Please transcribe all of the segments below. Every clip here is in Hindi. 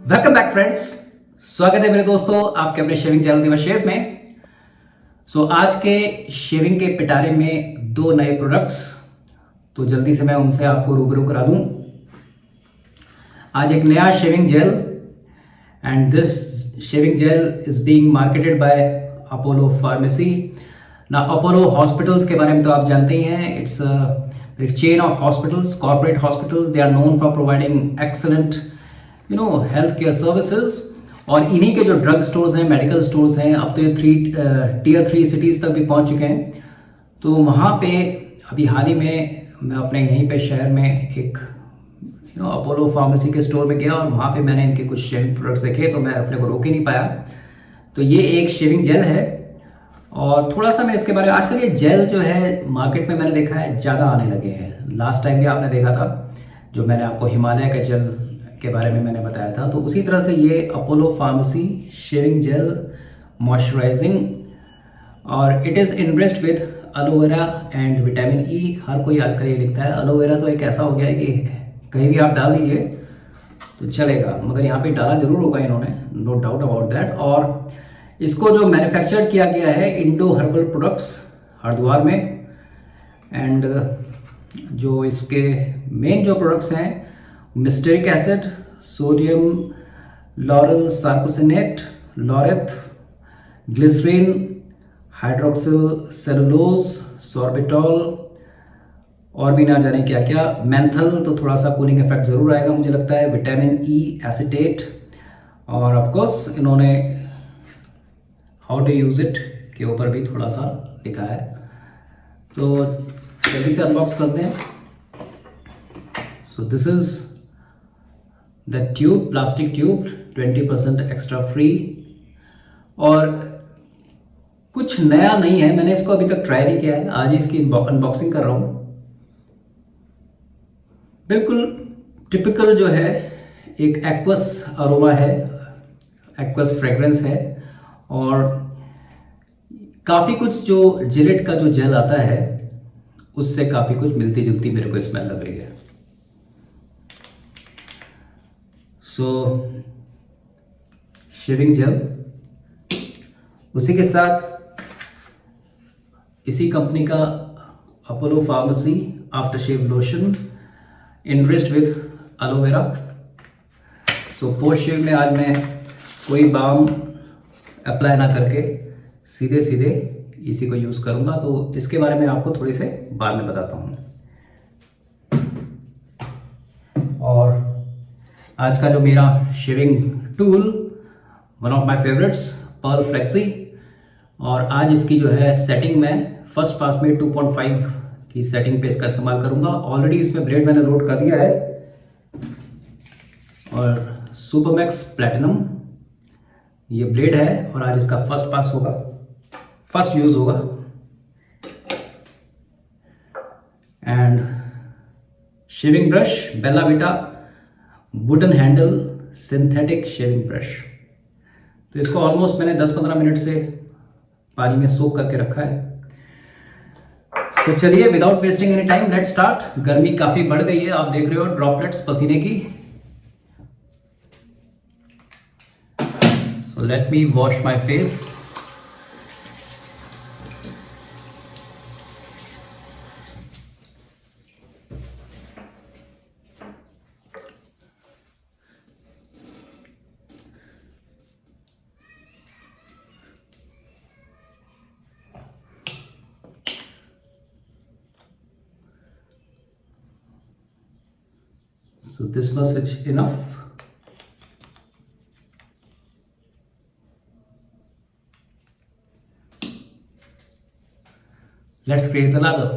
Welcome back friends. स्वागत है मेरे दोस्तों आपके अपने शेविंग चैनल दिवशेष में। आज के शेविंग के पिटारे में दो नए प्रोडक्ट्स, तो जल्दी से मैं उनसे आपको रूबरू करा दूं। आज एक नया shaving jail, and this shaving jail is being marketed bye Apollo pharmacy. ना अपोलो हॉस्पिटल्स के बारे में तो आप जानते ही हैं, it's a chain of hospitals, corporate hospitals. They are known for providing excellent health care services. और इन्हीं के जो ड्रग स्टोर्स हैं, मेडिकल स्टोर्स हैं, अब तो ये टीयर 3 सिटीज तक भी पहुंच चुके हैं। तो वहाँ पे अभी हाल ही में मैं अपने यहीं पे शहर में एक अपोलो फार्मेसी के स्टोर में गया और वहाँ पे मैंने इनके कुछ शेविंग प्रोडक्ट्स देखे, तो मैं अपने को रोक ही नहीं पाया। तो ये एक शेविंग जेल है और थोड़ा सा मैं इसके बारे में, आजकल ये जेल जो है मार्केट में मैंने देखा है ज़्यादा आने लगे हैं। लास्ट टाइम भी आपने देखा था जो मैंने आपको हिमालय का जेल के बारे में मैंने बताया था, तो उसी तरह से ये Apollo Pharmacy shaving gel moisturising, और it is enriched with aloe vera and vitamin E. हर कोई आजकल ये लिखता है। एलोवेरा तो एक ऐसा हो गया है कि कहीं भी आप डाल दीजिए तो चलेगा, मगर यहाँ पे डाला जरूर होगा इन्होंने, नो डाउट अबाउट दैट। और इसको जो मैन्युफैक्चर किया गया है इंडो हर्बल प्रोडक्ट्स हरिद्वार में, एंड जो इसके मेन जो प्रोडक्ट्स हैं myristic acid, sodium lauroyl sarcosinate, laureth, glycerin, hydroxyl cellulose, sorbitol और भी ना जाने क्या क्या, मेंथल तो थोड़ा सा कूलिंग इफेक्ट जरूर आएगा मुझे लगता है, विटामिन ई एसिटेट, और ऑफ कोर्स इन्होंने हाउ टू यूज इट के ऊपर भी थोड़ा सा लिखा है। तो जल्दी से अनबॉक्स करते हैं। So this is the tube, plastic tube, 20% extra free. और कुछ नया नहीं है, मैंने इसको अभी तक ट्राई नहीं किया है, आज ही इसकी अनबॉक्सिंग कर रहा हूं। बिल्कुल टिपिकल जो है एक एक्वस अरोमा है, एक्वस फ्रेग्रेंस है, और काफ़ी कुछ जो जिलेट का जो जेल आता है उससे काफ़ी कुछ मिलती जुलती मेरे को स्मेल लग रही है। सो शेविंग जेल, उसी के साथ इसी कंपनी का Apollo Pharmacy after shave lotion enriched with aloe vera. So post shave में आज मैं कोई बाम अप्लाई ना करके सीधे सीधे इसी को यूज करूंगा, तो इसके बारे में आपको थोड़ी से बाद में बताता हूं। और आज का जो मेरा shaving tool, one of my favourites, Pearl Flexi, और आज इसकी जो है सेटिंग मैं फर्स्ट पास में 2.5 की सेटिंग पे इसका इस्तेमाल करूंगा। ऑलरेडी इसमें ब्लेड मैंने लोड कर दिया है, और सुपरमैक्स प्लैटिनम ये ब्लेड है, और आज इसका फर्स्ट पास होगा, फर्स्ट यूज होगा। And shaving brush Bella Vita wooden handle synthetic shaving brush. तो इसको ऑलमोस्ट मैंने 10-15 मिनट से पानी में सोक करके रखा है। तो चलिए without wasting any time let's start. गर्मी काफी बढ़ गई है, आप देख रहे हो ड्रॉपलेट्स पसीने की। So let me wash my face. So this much is enough. Let's create the lather.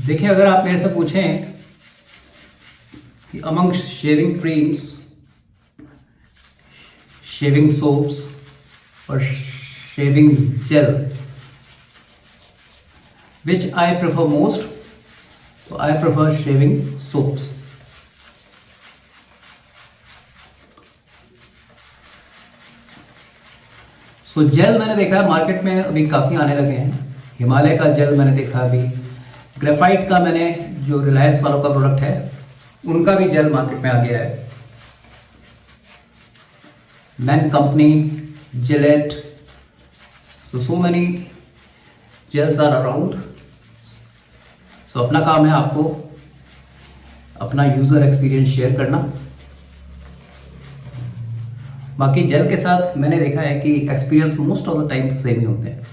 देखिए, अगर आप मेरे से पूछें कि among shaving creams, shaving soaps और shaving gel, which I prefer most, तो I prefer shaving soaps. So gel मैंने देखा है मार्केट में अभी काफ़ी आने लगे हैं। हिमालय का जेल मैंने देखा अभी, ग्रेफाइट का मैंने, जो रिलायंस वालों का प्रोडक्ट है उनका भी जेल मार्केट में आ गया है। Man company, Gillette, so many gels are around. So अपना काम है आपको अपना यूजर एक्सपीरियंस शेयर करना। बाकी जेल के साथ मैंने देखा है कि experience most of the time same ही होते हैं।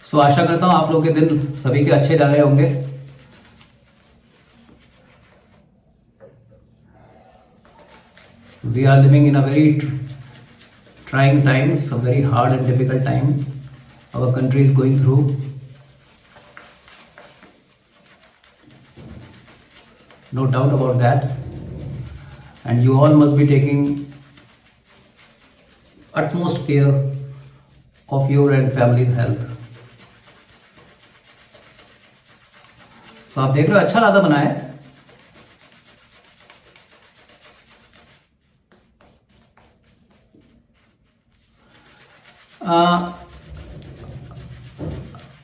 सो आशा करता हूं आप लोग के दिन सभी के अच्छे जा रहे होंगे। We are living in a very trying times, a very hard and difficult time our country is going through. No doubt about that. And you all must be taking utmost care of your and family's health. So आप देख रहे हो अच्छा राधा बना है।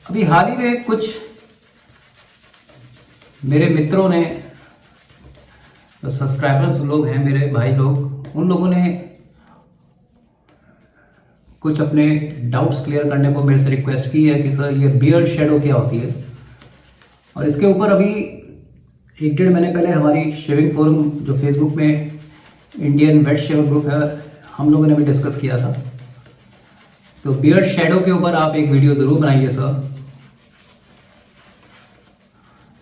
अभी हाल ही में कुछ मेरे मित्रों ने, जो सब्सक्राइबर्स लोग हैं मेरे भाई लोग, उन लोगों ने कुछ अपने डाउट्स क्लियर करने को मेरे से रिक्वेस्ट की है कि सर ये बियर्ड शेडो क्या होती है। और इसके ऊपर अभी 1-1.5 महीने पहले हमारी शेविंग फोरम जो फेसबुक में इंडियन वेट शेवर ग्रुप है, हम लोगों ने भी डिस्कस किया था। तो बियर्ड शेडो के ऊपर आप एक वीडियो जरूर बनाइए सर।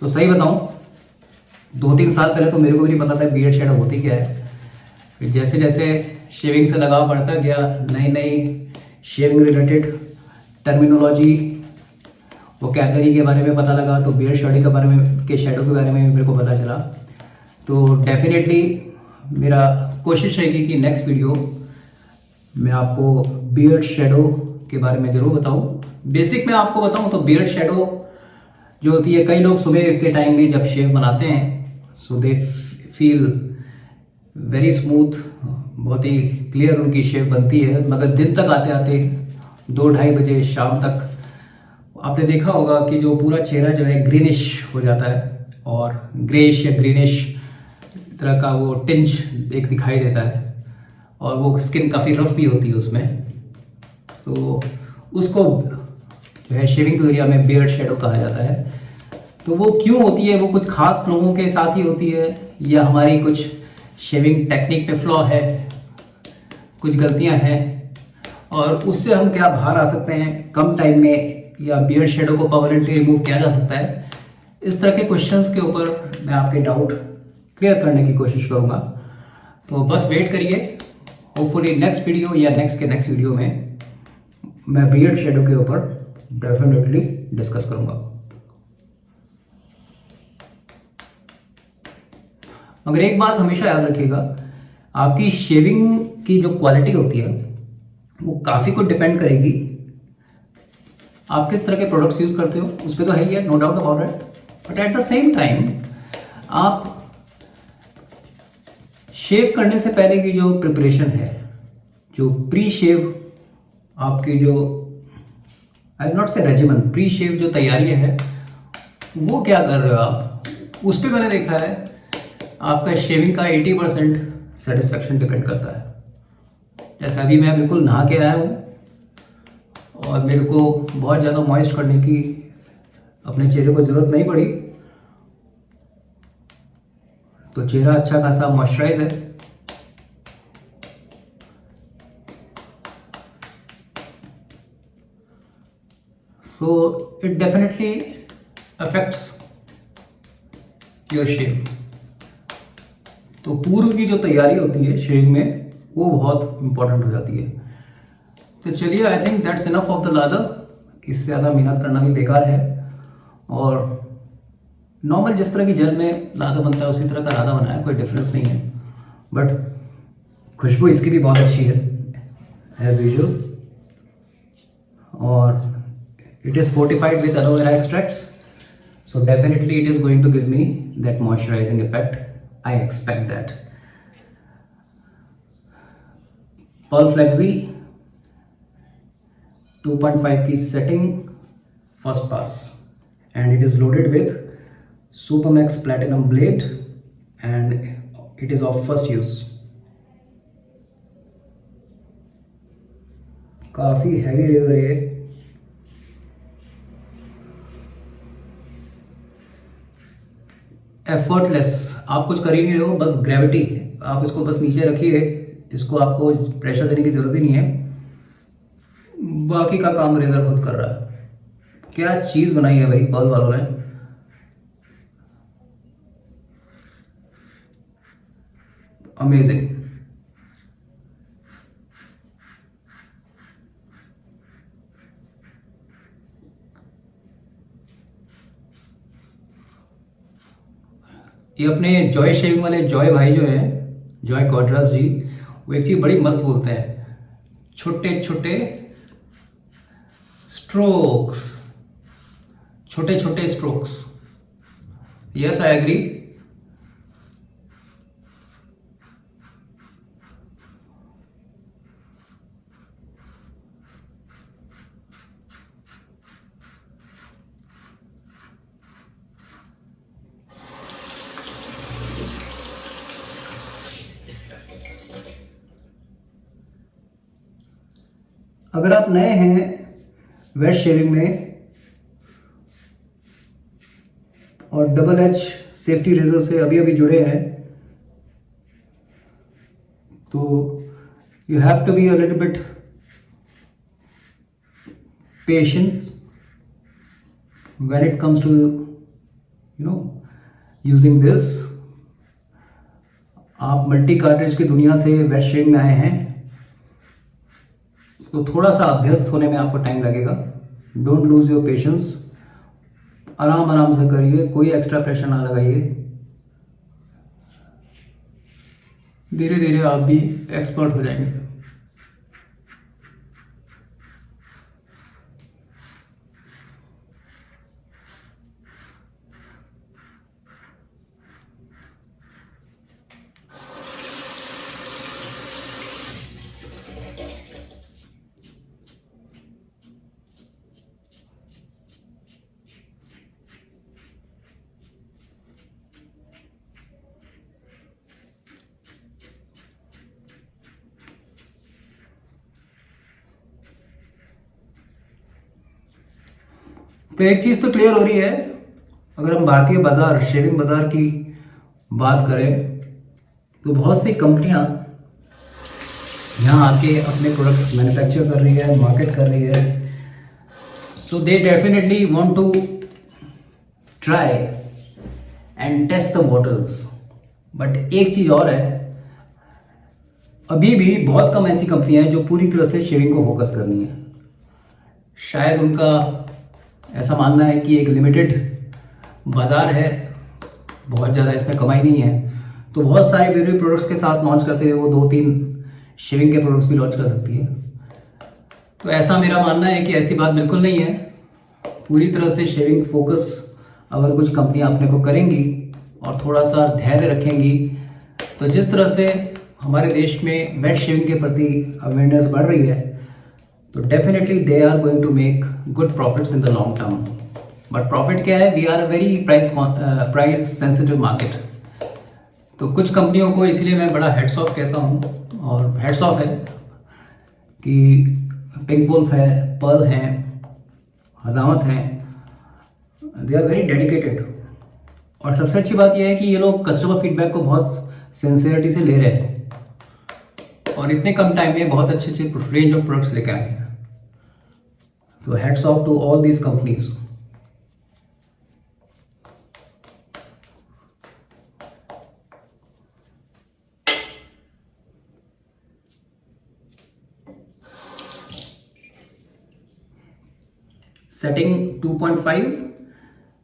तो सही बताऊं, 2-3 साल पहले तो मेरे को भी नहीं पता था बियर्ड शेडो होती क्या है। फिर जैसे जैसे शेविंग से लगाव बढ़ता गया, नई नई शेविंग रिलेटेड टर्मिनोलॉजी, वोकैबलरी के बारे में पता लगा, तो बियर्ड शेडो के बारे में, शेडो के बारे में मेरे को पता चला। तो डेफिनेटली मेरा कोशिश रहेगी कि नेक्स्ट वीडियो मैं आपको बियर्ड शेडो के बारे में ज़रूर बताऊं। बेसिक में आपको बताऊं तो बियर्ड शेडो जो होती है, कई लोग सुबह के टाइम में जब शेव बनाते हैं सो दे फील वेरी स्मूथ, बहुत ही क्लियर उनकी शेव बनती है। मगर दिन तक आते आते 2-2:30 बजे शाम तक आपने देखा होगा कि जो पूरा चेहरा जो है ग्रीनिश हो जाता है, और ग्रेश या ग्रीनिश तरह का वो टिंच एक दिखाई देता है, और वो स्किन काफ़ी रफ भी होती है उसमें। तो उसको जो है शेविंग के एरिया में बियर्ड शेडो कहा जाता है। तो वो क्यों होती है, वो कुछ खास लोगों के साथ ही होती है, या हमारी कुछ शेविंग टेक्निक में फ्लॉ है, कुछ गलतियां हैं, और उससे हम क्या बाहर आ सकते हैं कम टाइम में, या बियर्ड शेडो को परमानेंटली रिमूव किया जा सकता है। इस तरह के क्वेश्चंस के ऊपर मैं आपके डाउट क्लियर करने की कोशिश करूंगा। तो बस वेट करिए, होपफुली नेक्स्ट वीडियो या नेक्स्ट वीडियो में मैं बियर्ड शेडो के ऊपर डेफिनेटली डिस्कस करूंगा। मगर एक बात हमेशा याद रखिएगा, आपकी शेविंग की जो क्वालिटी होती है वो काफ़ी कुछ डिपेंड करेगी आप किस तरह के प्रोडक्ट्स यूज़ करते हो, उस पर तो है ही है, no doubt about it. But at the same time आप शेव करने से पहले की जो प्रिपरेशन है, जो प्री शेव आपकी जो, आई विल नॉट से रेजिमेंट, प्री शेव जो तैयारी है वो क्या कर रहे हो आप, उस पर मैंने देखा है आपका शेविंग का 80% सेटिस्फेक्शन डिपेंड करता है। जैसे अभी मैं बिल्कुल नहा के आया हूँ और मेरे को बहुत ज़्यादा मॉइस्ट करने की अपने चेहरे को ज़रूरत नहीं पड़ी, तो चेहरा अच्छा खासा मॉइस्चराइज है। So it definitely affects your shave. तो पूर्व की जो तैयारी होती है शेविंग में वो बहुत इंपॉर्टेंट हो जाती है। तो चलिए, I think that's enough of the lather. इससे ज़्यादा मेहनत करना भी बेकार है, और नॉर्मल जिस तरह की जेल में लादा बनता है उसी तरह का लादा बनाया, कोई डिफरेंस नहीं है। बट खुशबू इसकी भी बहुत अच्छी है एज यूजुअल, और it is fortified with aloe vera extracts, so definitely it is going to give me that moisturising effect I expect that. Pearl Flexi 2.5 की setting, first pass, and it is loaded with Supermax platinum blade and it is of first use. काफी हैवी रेजर है ये। एफर्टलेस, आप कुछ कर ही नहीं रहे हो, बस ग्रेविटी, आप इसको बस नीचे रखिए, इसको आपको प्रेशर देने की जरूरत ही नहीं है, बाकी का काम रेजर खुद कर रहा है। क्या चीज बनाई है भाई पर्ल वालों ने। अमेजिंग। ये अपने जॉय शेविंग वाले जॉय भाई जो हैं, जॉय क्वाड्रास जी, वो एक चीज बड़ी मस्त बोलते हैं, छोटे छोटे स्ट्रोक्स, छोटे छोटे स्ट्रोक्स। Yes, I agree. अगर आप नए हैं वेट शेविंग में और डबल एच सेफ्टी रेजर से अभी अभी जुड़े हैं, तो you have to be a little bit patient when it comes to using this. आप मल्टी कार्ट्रिज की दुनिया से वेट शेविंग में आए हैं, तो थोड़ा सा अभ्यस्त होने में आपको टाइम लगेगा। डोंट लूज योर पेशेंस, आराम आराम से करिए, कोई एक्स्ट्रा प्रेशर ना लगाइए, धीरे धीरे आप भी एक्सपर्ट हो जाएंगे। तो एक चीज तो क्लियर हो रही है, अगर हम भारतीय बाजार, शेविंग बाजार की बात करें, तो बहुत सी कंपनियां यहाँ आके अपने प्रोडक्ट्स मैन्युफैक्चर कर रही है, मार्केट कर रही है, so they definitely want to try and test the waters. But एक चीज और है, अभी भी बहुत कम ऐसी कंपनियां हैं जो पूरी तरह से शेविंग को फोकस करनी है। शायद उनका ऐसा मानना है कि एक लिमिटेड बाजार है, बहुत ज़्यादा इसमें कमाई नहीं है, तो बहुत सारे ब्यूटी प्रोडक्ट्स के साथ लॉन्च करते हुए वो 2-3 शेविंग के प्रोडक्ट्स भी लॉन्च कर सकती है। तो ऐसा मेरा मानना है कि ऐसी बात बिल्कुल नहीं है। पूरी तरह से शेविंग फोकस अगर कुछ कंपनियां अपने को करेंगी और थोड़ा सा धैर्य रखेंगी, तो जिस तरह से हमारे देश में वेट शेविंग के प्रति अवेयरनेस बढ़ रही है, तो definitely they are going to make good profits in the long term. But profit क्या है, we are a very price sensitive market. तो कुछ कंपनियों को इसलिए मैं बड़ा हेड्स ऑफ कहता हूँ, और हेड्स ऑफ है कि पिंक वुल्फ है, पर्ल हैं, हजामत हैं, दे आर वेरी डेडिकेटेड। और सबसे अच्छी बात यह है कि ये लोग कस्टमर फीडबैक को बहुत सिंसियरिटी से ले रहे हैं और इतने कम टाइम में बहुत अच्छे अच्छे रेंज ऑफ प्रोडक्ट्स लेके आए हैं। So heads off to all these companies. Setting 2.5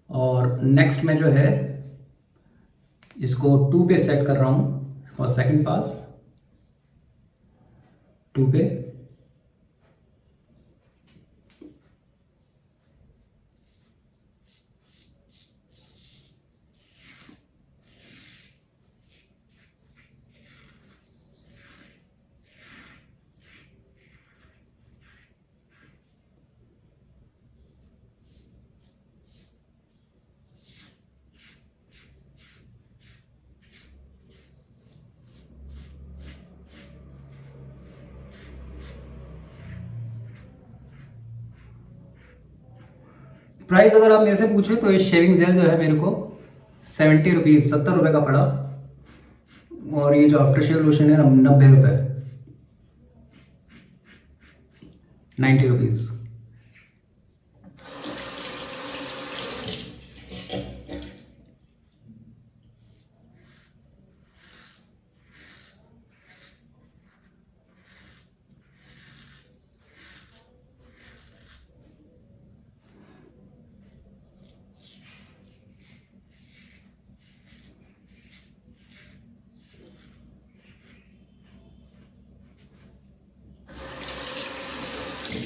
और नेक्स्ट में जो है इसको 2 पे सेट कर रहा हूं फॉर सेकंड पास। 2 पे प्राइस अगर आप मेरे से पूछे तो ये शेविंग जेल जो है मेरे को 70 रुपीज़, 70 रुपये का पड़ा। और ये जो आफ्टर शेव लोशन है 90 रुपये, 90 रुपीज़।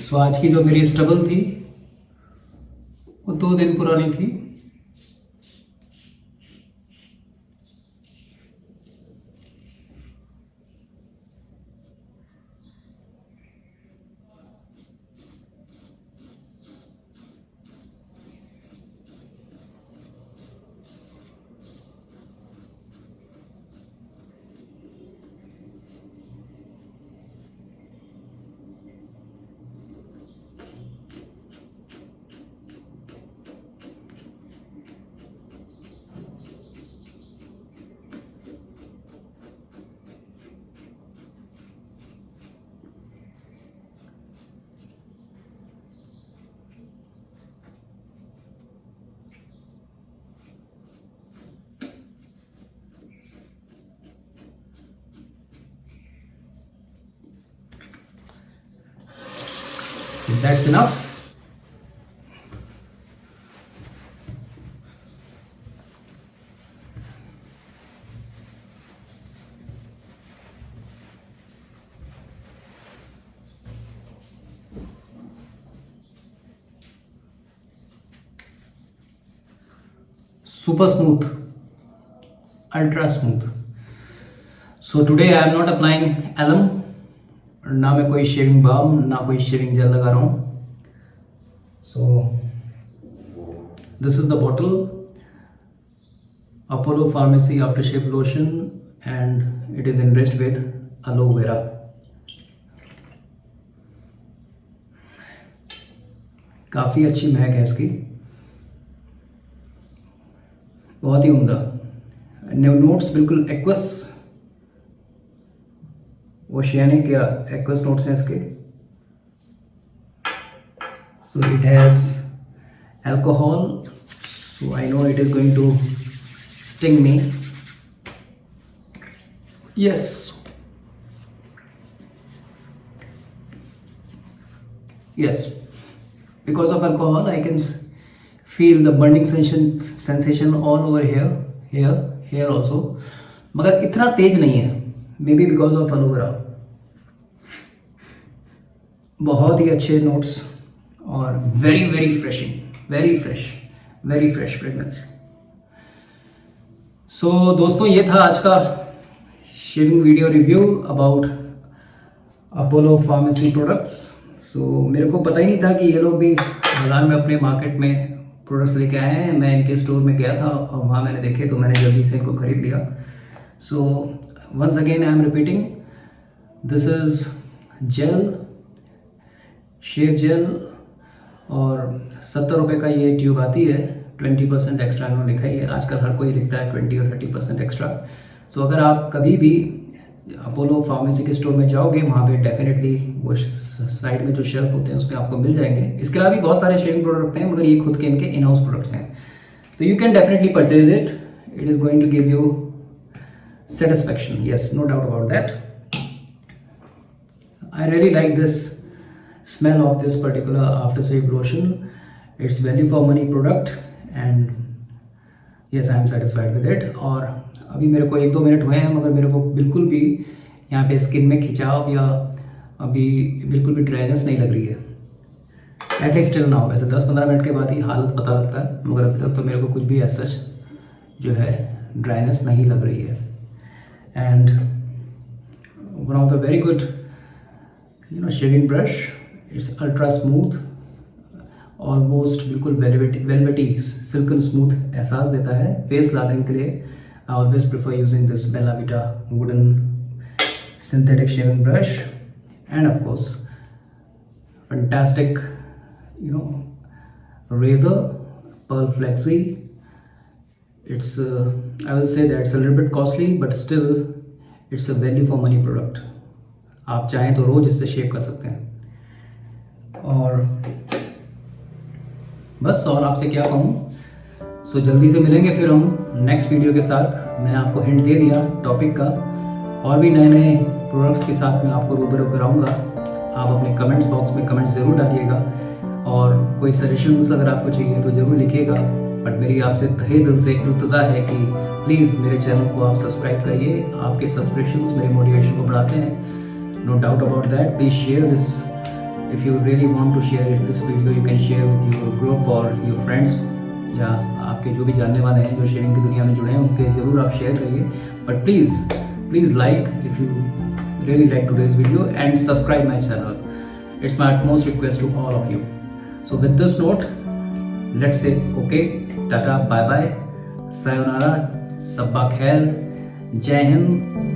तो आज की जो मेरी स्टबल थी वो 2 दिन पुरानी थी। That's enough. Super smooth, ultra smooth. So today I am not applying alum, ना मैं कोई शेविंग बाम ना कोई शेविंग जेल लगा रहा हूँ। So this is the bottle, Apollo Pharmacy aftershave lotion, and it is enriched with aloe vera. काफ़ी अच्छी महक है इसकी, बहुत ही उम्दा। नोट्स बिल्कुल एक्वस, ओशियानिक या एक्वस नोट्स हैं इसके। So it has alcohol, so I know it is going to sting me. Yes, yes, because of alcohol I can feel the burning sensation all over here also, मगर इतना तेज नहीं है, maybe because of aloe vera. बहुत ही अच्छे नोट्स और very very freshing, very fresh fragrance. So दोस्तों, ये था आज का shaving video review about Apollo Pharmacy products. So मेरे को पता ही नहीं था कि ये लोग भी बाजार में अपने मार्केट में प्रोडक्ट्स लेके आए हैं। मैं इनके स्टोर में गया था और वहाँ मैंने देखे तो मैंने जल्दी से इनको खरीद लिया। So once again I am repeating, this is gel, shave gel, और 70 रुपये का ये ट्यूब आती है। 20% एक्स्ट्रा इन्होंने लिखा ही है, आजकल हर कोई लिखता है 20 और 30% एक्स्ट्रा। तो अगर आप कभी भी अपोलो फार्मेसी के स्टोर में जाओगे, वहाँ पे डेफिनेटली वो साइड में जो शेल्फ होते हैं उसमें आपको मिल जाएंगे। इसके अलावा भी बहुत सारे शेविंग प्रोडक्ट हैं, मगर ये खुद के इनके इन हाउस प्रोडक्ट्स हैं, तो you can definitely purchase it. It is going to give you satisfaction, yes, no doubt about that. I really like this smell of this particular aftershave lotion. It's value for money product and yes, I am satisfied with it. और अभी मेरे को 1-2 मिनट हुए हैं, मगर मेरे को बिल्कुल भी यहाँ पे स्किन में खिंचाव या अभी बिल्कुल भी ड्राइनेस नहीं लग रही है, एटलीस्ट टिल नाउ। वैसे 10-15 मिनट के बाद ही हालत पता लगता है, मगर अभी तक तो मेरे को कुछ भी ऐसा जो है ड्राइनेस नहीं लग रही है। And one of the very good shaving brush, it's ultra smooth, almost बिल्कुल velvety silken smooth एहसास देता है। फेस लादरिंग के लिए I always prefer using this Bella Vita wooden synthetic shaving brush, and of course fantastic razor Pearl Flexi. It's I will say that it's a little bit costly, but still it's a value for money product. आप चाहें तो रोज इससे शेव कर सकते हैं। और बस, और आपसे क्या कहूँ। सो जल्दी से मिलेंगे फिर हम नेक्स्ट वीडियो के साथ। मैंने आपको हिंट दे दिया टॉपिक का, और भी नए नए प्रोडक्ट्स के साथ मैं आपको रूबरू कराऊंगा। आप अपने कमेंट्स बॉक्स में कमेंट्स ज़रूर डालिएगा, और कोई सजेशंस अगर आपको चाहिए तो ज़रूर लिखिएगा। बट मेरी आपसे तहे दिल से इल्तजा है कि प्लीज़ मेरे चैनल को आप सब्सक्राइब करिए। आपके सब्सक्रिप्शंस मेरे मोटिवेशन को बढ़ाते हैं, no doubt about that. Please share this, if you really want to share this video you can share with your group और योर फ्रेंड्स, या आपके जो भी जानने वाले हैं जो शेयरिंग की दुनिया में जुड़े हैं उनके ज़रूर आप शेयर करिए। But please like if you really like today's video and subscribe my channel. It's my utmost request to all of you. So with this note, let's say okay, tata, bye bye, sayonara, sabba khair, jai hind.